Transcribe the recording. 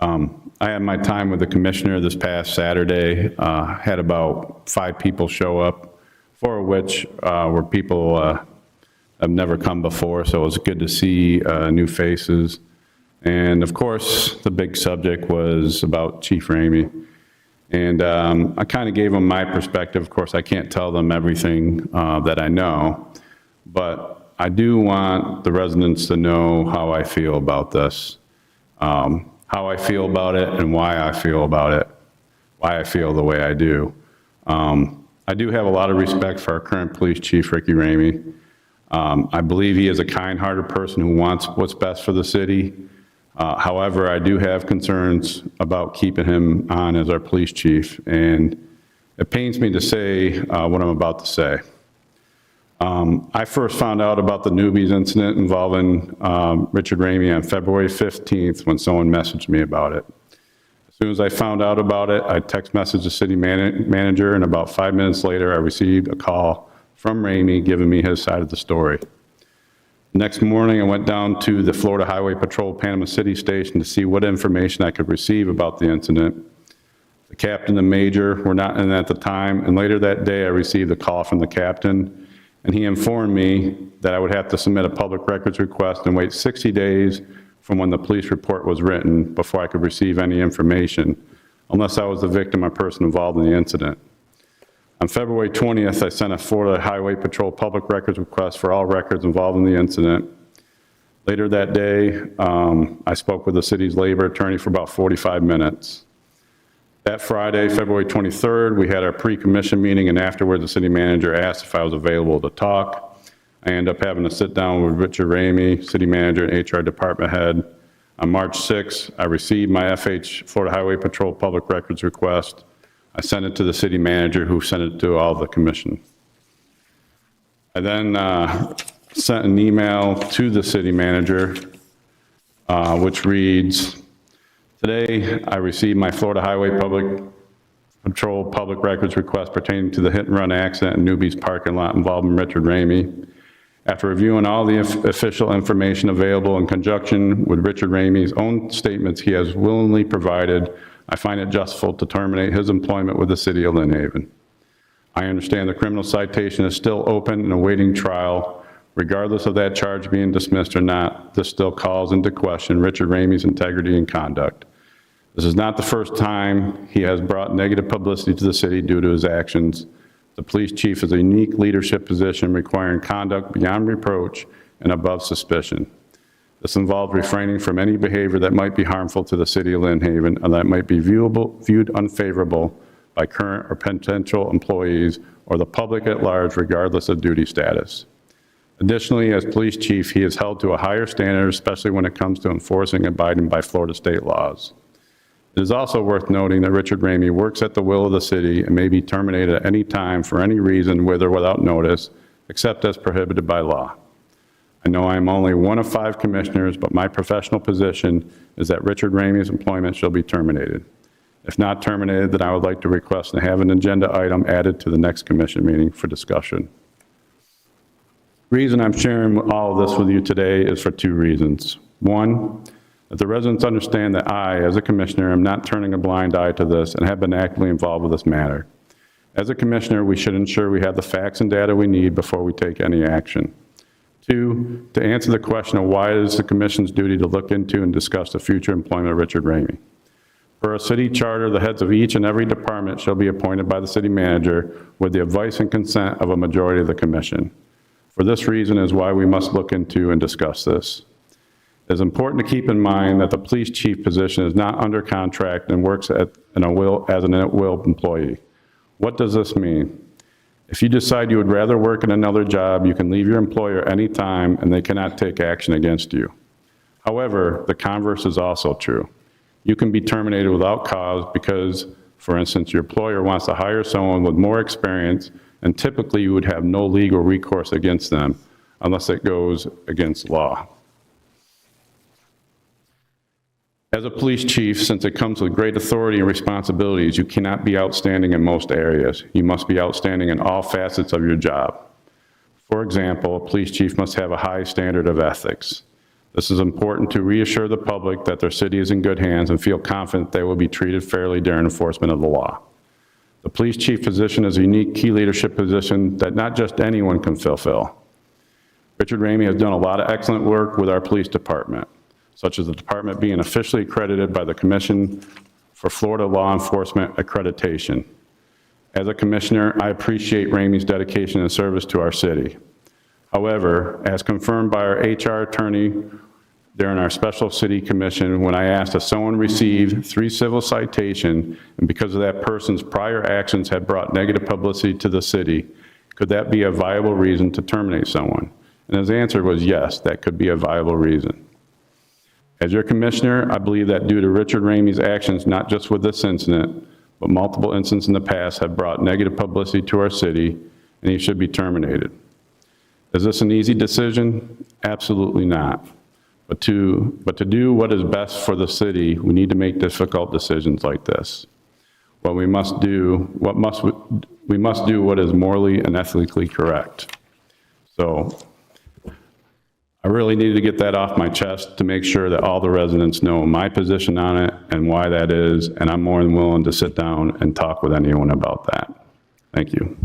I had my time with the commissioner this past Saturday, had about 5 people show up, 4 of which were people have never come before, so it was good to see new faces. And of course, the big subject was about Chief Ramie. And I kind of gave them my perspective. Of course, I can't tell them everything that I know, but I do want the residents to know how I feel about this, how I feel about it and why I feel about it, why I feel the way I do. I do have a lot of respect for our current police chief, Ricky Ramie. I believe he is a kind-hearted person who wants what's best for the city. However, I do have concerns about keeping him on as our police chief, and it pains me to say what I'm about to say. I first found out about the newbies incident involving Richard Ramie on February 15th when someone messaged me about it. As soon as I found out about it, I text messaged the city manager, and about 5 minutes later, I received a call from Ramie giving me his side of the story. Next morning, I went down to the Florida Highway Patrol Panama City Station to see what information I could receive about the incident. The captain and major were not in at the time, and later that day, I received a call from the captain, and he informed me that I would have to submit a public records request and wait 60 days from when the police report was written before I could receive any information, unless I was the victim or person involved in the incident. On February 20th, I sent a Florida Highway Patrol public records request for all records involved in the incident. Later that day, I spoke with the city's labor attorney for about 45 minutes. That Friday, February 23rd, we had our pre-commission meeting, and afterward, the city manager asked if I was available to talk. I ended up having to sit down with Richard Ramie, city manager and HR department head. On March 6th, I received my Florida Highway Patrol public records request. I sent it to the city manager, who sent it to all the commission. I then sent an email to the city manager, which reads, "Today, I received my Florida Highway Patrol public records request pertaining to the hit-and-run accident in Newby's parking lot involving Richard Ramie. After reviewing all the official information available in conjunction with Richard Ramie's own statements he has willingly provided, I find it justifiable to terminate his employment with the city of Lynn Haven. I understand the criminal citation is still open and awaiting trial. Regardless of that charge being dismissed or not, this still calls into question Richard Ramie's integrity and conduct. This is not the first time he has brought negative publicity to the city due to his actions. The police chief is a unique leadership position requiring conduct beyond reproach and above suspicion. This involves refraining from any behavior that might be harmful to the city of Lynn Haven and that might be viewed unfavorable by current or potential employees or the public at large, regardless of duty status. Additionally, as police chief, he is held to a higher standard, especially when it comes to enforcing and abiding by Florida state laws. It is also worth noting that Richard Ramie works at the will of the city and may be terminated at any time for any reason, with or without notice, except as prohibited by law. I know I am only one of 5 commissioners, but my professional position is that Richard Ramie's employment shall be terminated. If not terminated, then I would like to request to have an agenda item added to the next commission meeting for discussion. The reason I'm sharing all of this with you today is for 2 reasons. One, that the residents understand that I, as a commissioner, am not turning a blind eye to this and have been actively involved with this matter. As a commissioner, we should ensure we have the facts and data we need before we take any action. 2, to answer the question of why it is the commission's duty to look into and discuss the future employment of Richard Ramie. Per a city charter, the heads of each and every department shall be appointed by the city manager with the advice and consent of a majority of the commission. For this reason is why we must look into and discuss this. It is important to keep in mind that the police chief position is not under contract and works as an at-will employee. What does this mean? If you decide you would rather work in another job, you can leave your employer anytime and they cannot take action against you. However, the converse is also true. You can be terminated without cause because, for instance, your employer wants to hire someone with more experience, and typically you would have no legal recourse against them unless it goes against law. As a police chief, since it comes with great authority and responsibilities, you cannot be outstanding in most areas. You must be outstanding in all facets of your job. For example, a police chief must have a high standard of ethics. This is important to reassure the public that their city is in good hands and feel confident they will be treated fairly during enforcement of the law. The police chief position is a unique key leadership position that not just anyone can fulfill. Richard Ramie has done a lot of excellent work with our police department, such as the department being officially accredited by the Commission for Florida Law Enforcement Accreditation. As a commissioner, I appreciate Ramie's dedication and service to our city. However, as confirmed by our HR attorney during our special city commission, when I asked if someone received 3 civil citations and because of that person's prior actions had brought negative publicity to the city, could that be a viable reason to terminate someone? And his answer was yes, that could be a viable reason. As your commissioner, I believe that due to Richard Ramie's actions, not just with this incident, but multiple incidents in the past have brought negative publicity to our city, and he should be terminated. Is this an easy decision? Absolutely not. But to do what is best for the city, we need to make difficult decisions like this. We must do what is morally and ethically correct. So I really needed to get that off my chest to make sure that all the residents know my position on it and why that is, and I'm more than willing to sit down and talk with anyone about that. Thank you.